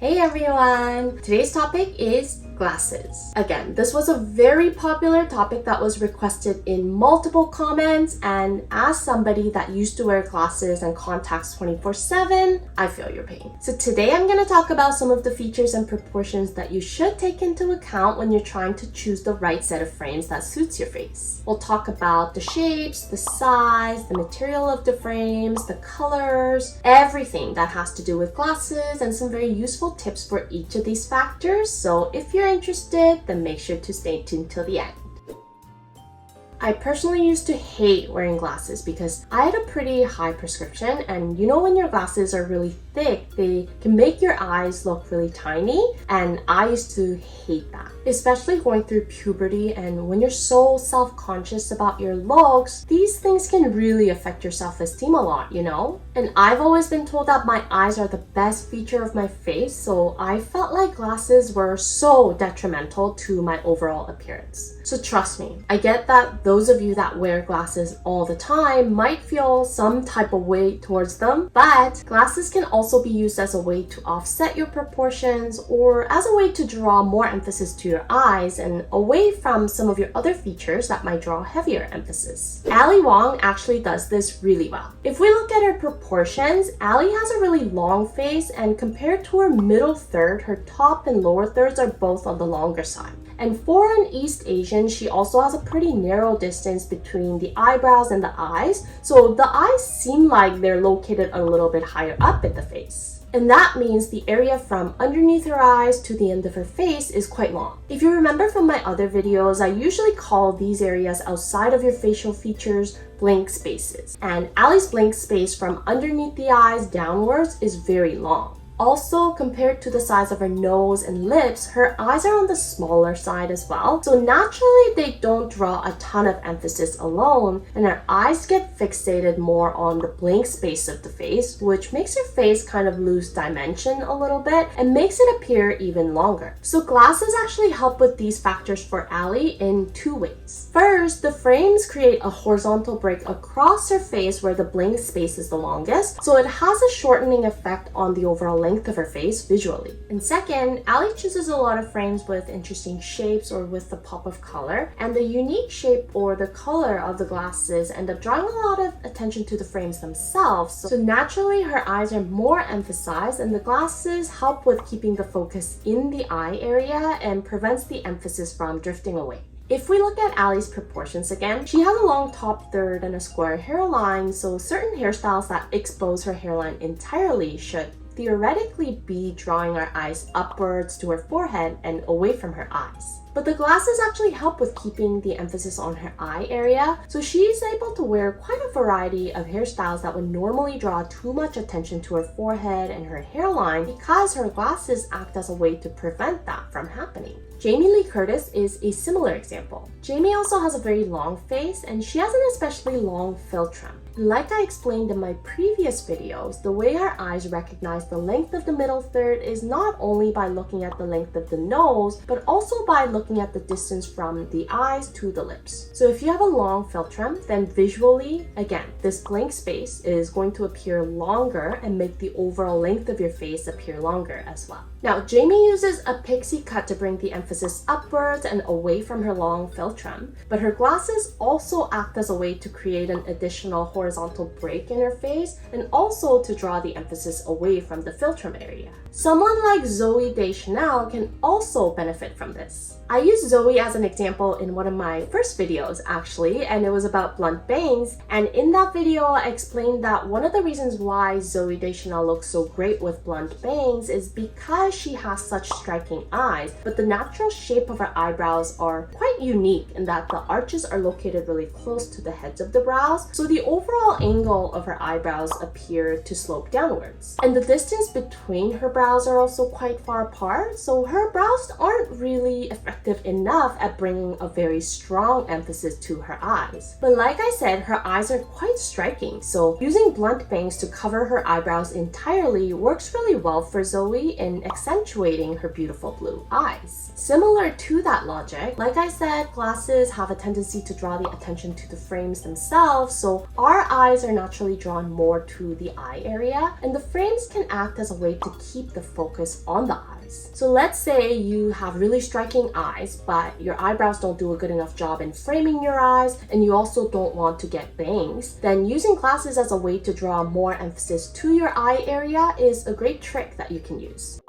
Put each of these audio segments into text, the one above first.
Hey everyone! Today's topic is glasses. Again, this was a very popular topic that was requested in multiple comments, and as somebody that used to wear glasses and contacts 24/7, I feel your pain. So today I'm going to talk about some of the features and proportions that you should take into account when you're trying to choose the right set of frames that suits your face. We'll talk about the shapes, the size, the material of the frames, the colors, everything that has to do with glasses, and some very useful tips for each of these factors. So if you're interested, then make sure to stay tuned till the end. I personally used to hate wearing glasses because I had a pretty high prescription, and you know when your glasses are really thick, they can make your eyes look really tiny, and I used to hate that. Especially going through puberty, and when you're so self-conscious about your looks, these things can really affect your self-esteem a lot, you know? And I've always been told that my eyes are the best feature of my face, so I felt like glasses were so detrimental to my overall appearance. So trust me, I get that those of you that wear glasses all the time might feel some type of way towards them, but glasses can also be used as a way to offset your proportions or as a way to draw more emphasis to your eyes and away from some of your other features that might draw heavier emphasis. Wong actually does this really well. If we look at her proportions, Ali has a really long face, and compared to her middle third, her top and lower thirds are both on the longer side. And for an East Asian, she also has a pretty narrow distance between the eyebrows and the eyes, so the eyes seem like they're located a little bit higher up in the face. And that means the area from underneath her eyes to the end of her face is quite long. If you remember from my other videos, I usually call these areas outside of your facial features blank spaces. And Ali's blank space from underneath the eyes downwards is very long. Also, compared to the size of her nose and lips, her eyes are on the smaller side as well. So naturally, they don't draw a ton of emphasis alone, and her eyes get fixated more on the blank space of the face, which makes her face kind of lose dimension a little bit and makes it appear even longer. So glasses actually help with these factors for Ali in two ways. First, the frames create a horizontal break across her face where the blank space is the longest, so it has a shortening effect on the overall length of her face visually. And second, Ali chooses a lot of frames with interesting shapes or with the pop of color, and the unique shape or the color of the glasses end up drawing a lot of attention to the frames themselves. So naturally, her eyes are more emphasized, and the glasses help with keeping the focus in the eye area and prevents the emphasis from drifting away. If we look at Ali's proportions again, she has a long top third and a square hairline, so certain hairstyles that expose her hairline entirely should theoretically be drawing our eyes upwards to her forehead and away from her eyes. But the glasses actually help with keeping the emphasis on her eye area, so she's able to wear quite a variety of hairstyles that would normally draw too much attention to her forehead and her hairline because her glasses act as a way to prevent that from happening. Jamie Lee Curtis is a similar example. Jamie also has a very long face, and she has an especially long philtrum. Like I explained in my previous videos, the way our eyes recognize the length of the middle third is not only by looking at the length of the nose, but also by looking at the distance from the eyes to the lips. So if you have a long philtrum, then visually, again, this blank space is going to appear longer and make the overall length of your face appear longer as well. Now, Jamie uses a pixie cut to bring the emphasis upwards and away from her long philtrum, but her glasses also act as a way to create an additional horizontal break in her face and also to draw the emphasis away from the philtrum area. Someone like Zooey Deschanel can also benefit from this. I used Zooey as an example in one of my first videos actually, and it was about blunt bangs, and in that video I explained that one of the reasons why Zooey Deschanel looks so great with blunt bangs is because she has such striking eyes, but the natural shape of her eyebrows are quite unique in that the arches are located really close to the heads of the brows, so the overall angle of her eyebrows appear to slope downwards. And the distance between her brows are also quite far apart, so her brows aren't really effective enough at bringing a very strong emphasis to her eyes. But like I said, her eyes are quite striking, so using blunt bangs to cover her eyebrows entirely works really well for Zooey in accentuating her beautiful blue eyes. Similar to that logic, like I said, glasses have a tendency to draw the attention to the frames themselves, so our our eyes are naturally drawn more to the eye area, and the frames can act as a way to keep the focus on the eyes. So let's say you have really striking eyes, but your eyebrows don't do a good enough job in framing your eyes, and you also don't want to get bangs, then using glasses as a way to draw more emphasis to your eye area is a great trick that you can use.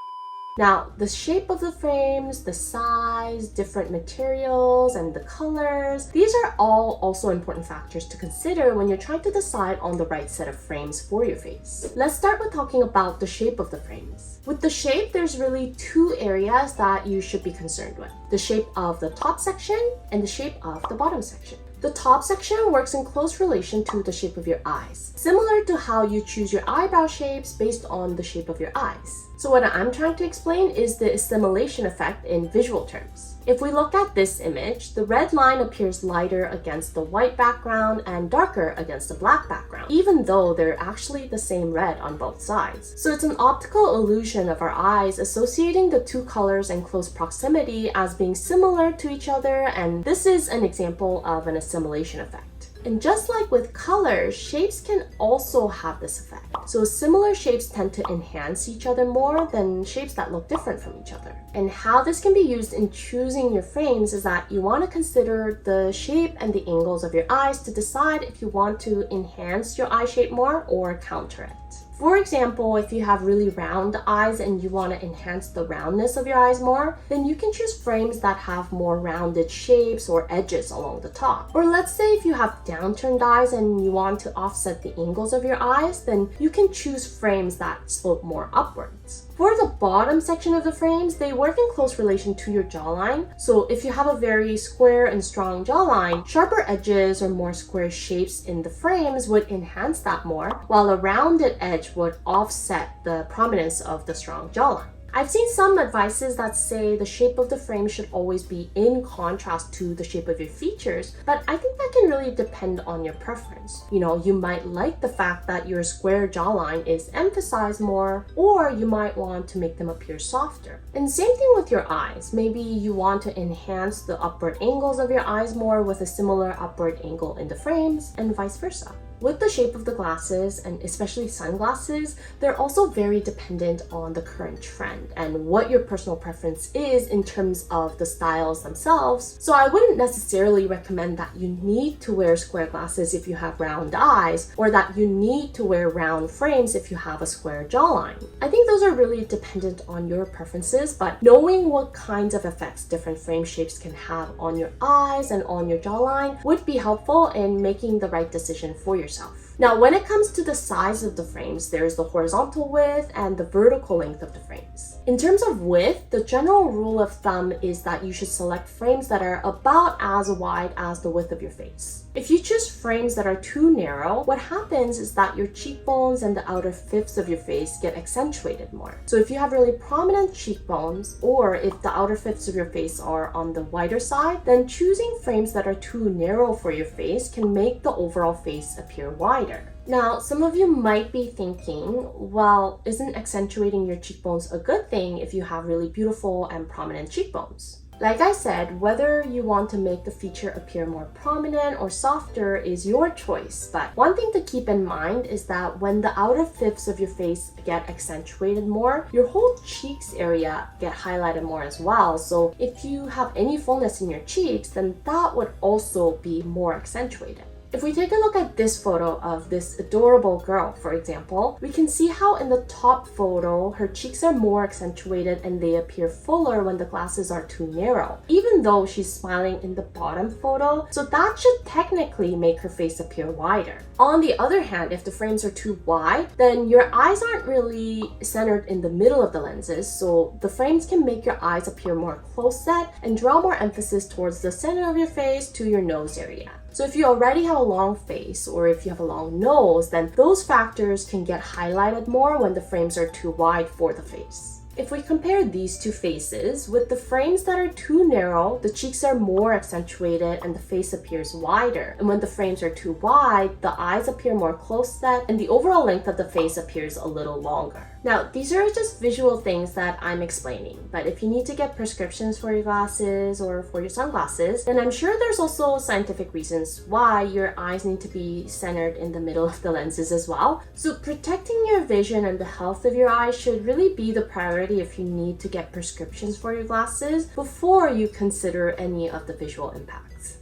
Now, the shape of the frames, the size, different materials, and the colors, these are all also important factors to consider when you're trying to decide on the right set of frames for your face. Let's start with talking about the shape of the frames. With the shape, there's really two areas that you should be concerned with: the shape of the top section and the shape of the bottom section. The top section works in close relation to the shape of your eyes, similar to how you choose your eyebrow shapes based on the shape of your eyes. So what I'm trying to explain is the assimilation effect in visual terms. If we look at this image, the red line appears lighter against the white background and darker against the black background, even though they're actually the same red on both sides. So it's an optical illusion of our eyes associating the two colors in close proximity as being similar to each other, and this is an example of an assimilation effect. And just like with colors, shapes can also have this effect. So similar shapes tend to enhance each other more than shapes that look different from each other. And how this can be used in choosing your frames is that you want to consider the shape and the angles of your eyes to decide if you want to enhance your eye shape more or counter it. For example, if you have really round eyes and you want to enhance the roundness of your eyes more, then you can choose frames that have more rounded shapes or edges along the top. Or let's say if you have downturned eyes and you want to offset the angles of your eyes, then you can choose frames that slope more upwards. For the bottom section of the frames, they work in close relation to your jawline. So if you have a very square and strong jawline, sharper edges or more square shapes in the frames would enhance that more, while a rounded edge would offset the prominence of the strong jawline. I've seen some advices that say the shape of the frame should always be in contrast to the shape of your features, but I think that can really depend on your preference. You might like the fact that your square jawline is emphasized more, or you might want to make them appear softer. And same thing with your eyes. Maybe you want to enhance the upward angles of your eyes more with a similar upward angle in the frames, and vice versa. With the shape of the glasses, and especially sunglasses, they're also very dependent on the current trend and what your personal preference is in terms of the styles themselves. So I wouldn't necessarily recommend that you need to wear square glasses if you have round eyes, or that you need to wear round frames if you have a square jawline. I think those are really dependent on your preferences, but knowing what kinds of effects different frame shapes can have on your eyes and on your jawline would be helpful in making the right decision for yourself. Now, when it comes to the size of the frames, there's the horizontal width and the vertical length of the frames. In terms of width, the general rule of thumb is that you should select frames that are about as wide as the width of your face. If you choose frames that are too narrow, what happens is that your cheekbones and the outer fifths of your face get accentuated more. So if you have really prominent cheekbones, or if the outer fifths of your face are on the wider side, then choosing frames that are too narrow for your face can make the overall face appear wider. Now, some of you might be thinking, well, isn't accentuating your cheekbones a good thing if you have really beautiful and prominent cheekbones? Like I said, whether you want to make the feature appear more prominent or softer is your choice, but one thing to keep in mind is that when the outer fifths of your face get accentuated more, your whole cheeks area get highlighted more as well. So if you have any fullness in your cheeks, then that would also be more accentuated. If we take a look at this photo of this adorable girl, for example, we can see how in the top photo, her cheeks are more accentuated and they appear fuller when the glasses are too narrow, even though she's smiling in the bottom photo, so that should technically make her face appear wider. On the other hand, if the frames are too wide, then your eyes aren't really centered in the middle of the lenses, so the frames can make your eyes appear more close set and draw more emphasis towards the center of your face to your nose area. So if you already have a long face, or if you have a long nose, then those factors can get highlighted more when the frames are too wide for the face. If we compare these two faces, with the frames that are too narrow, the cheeks are more accentuated and the face appears wider. And when the frames are too wide, the eyes appear more close set and the overall length of the face appears a little longer. Now, these are just visual things that I'm explaining, but if you need to get prescriptions for your glasses or for your sunglasses, then I'm sure there's also scientific reasons why your eyes need to be centered in the middle of the lenses as well. So protecting your vision and the health of your eyes should really be the priority if you need to get prescriptions for your glasses before you consider any of the visual impacts.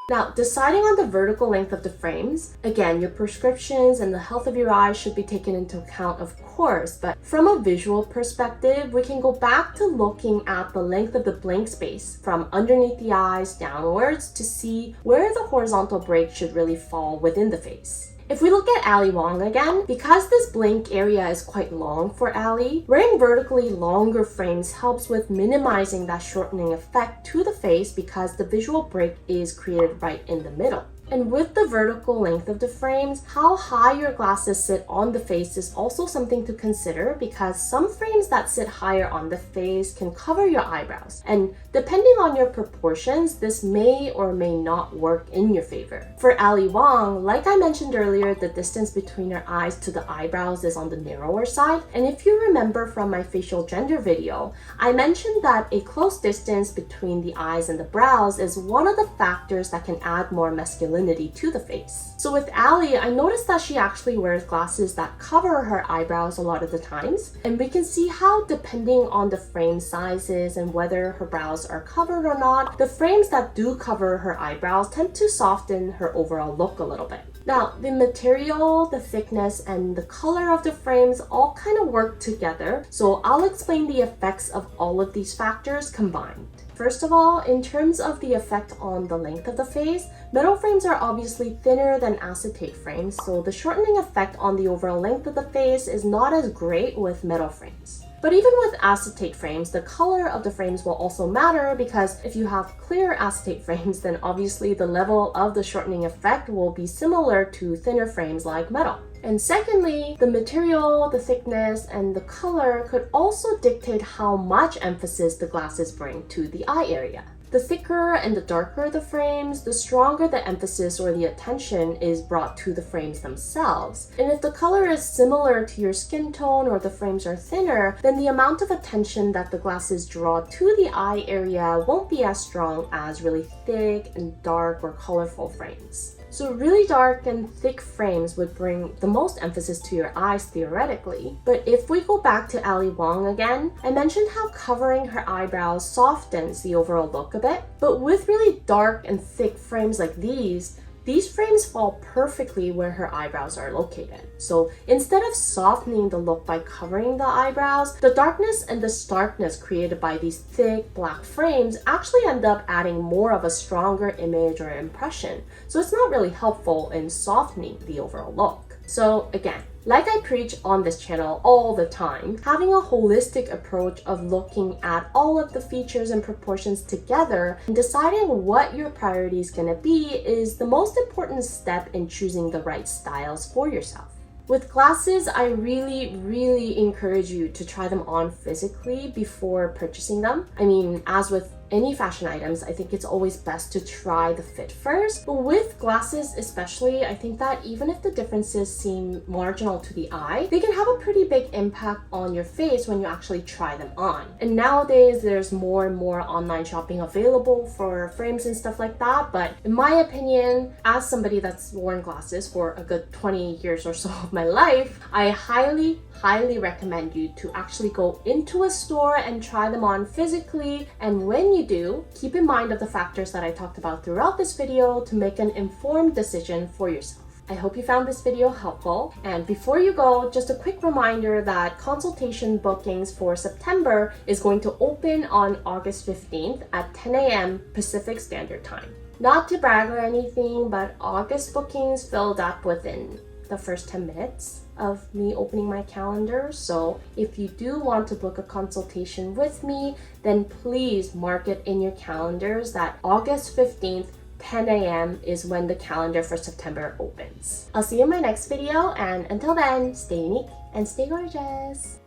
Now, deciding on the vertical length of the frames, again, your prescriptions and the health of your eyes should be taken into account, of course, but from a visual perspective, we can go back to looking at the length of the blank space from underneath the eyes downwards to see where the horizontal break should really fall within the face. If we look at Ali Wong again, because this blank area is quite long for Ali, wearing vertically longer frames helps with minimizing that shortening effect to the face because the visual break is created right in the middle. And with the vertical length of the frames, how high your glasses sit on the face is also something to consider because some frames that sit higher on the face can cover your eyebrows. And depending on your proportions, this may or may not work in your favor. For Ali Wong, like I mentioned earlier, the distance between her eyes to the eyebrows is on the narrower side. And if you remember from my facial gender video, I mentioned that a close distance between the eyes and the brows is one of the factors that can add more masculinity to the face. So with Ali, I noticed that she actually wears glasses that cover her eyebrows a lot of the times, and we can see how depending on the frame sizes and whether her brows are covered or not, the frames that do cover her eyebrows tend to soften her overall look a little bit. Now, the material, the thickness, and the color of the frames all kind of work together, so I'll explain the effects of all of these factors combined. First of all, in terms of the effect on the length of the face, metal frames are obviously thinner than acetate frames, so the shortening effect on the overall length of the face is not as great with metal frames. But even with acetate frames, the color of the frames will also matter because if you have clear acetate frames, then obviously the level of the shortening effect will be similar to thinner frames like metal. And secondly, the material, the thickness, and the color could also dictate how much emphasis the glasses bring to the eye area. The thicker and the darker the frames, the stronger the emphasis or the attention is brought to the frames themselves. And if the color is similar to your skin tone or the frames are thinner, then the amount of attention that the glasses draw to the eye area won't be as strong as really thick and dark or colorful frames. So really dark and thick frames would bring the most emphasis to your eyes theoretically. But if we go back to Ali Wong again, I mentioned how covering her eyebrows softens the overall look a bit. But with really dark and thick frames like these frames fall perfectly where her eyebrows are located. So instead of softening the look by covering the eyebrows, the darkness and the starkness created by these thick black frames actually end up adding more of a stronger image or impression. So it's not really helpful in softening the overall look. So again, like I preach on this channel all the time, having a holistic approach of looking at all of the features and proportions together and deciding what your priority is going to be is the most important step in choosing the right styles for yourself. With glasses, I really encourage you to try them on physically before purchasing them. I mean, as with any fashion items, I think it's always best to try the fit first. But with glasses especially, I think that even if the differences seem marginal to the eye, they can have a pretty big impact on your face when you actually try them on. And nowadays, there's more and more online shopping available for frames and stuff like that. But in my opinion, as somebody that's worn glasses for a good 20 years or so of my life, I highly recommend you to actually go into a store and try them on physically. And when you do, keep in mind of the factors that I talked about throughout this video to make an informed decision for yourself. I hope you found this video helpful. And before you go, just a quick reminder that consultation bookings for September is going to open on August 15th at 10 a.m. Pacific Standard Time. Not to brag or anything, but August bookings filled up within the first 10 minutes of me opening my calendar. So if you do want to book a consultation with me, then please mark it in your calendars that August 15th, 10 a.m. is when the calendar for September opens. I'll see you in my next video, and until then, stay unique and stay gorgeous.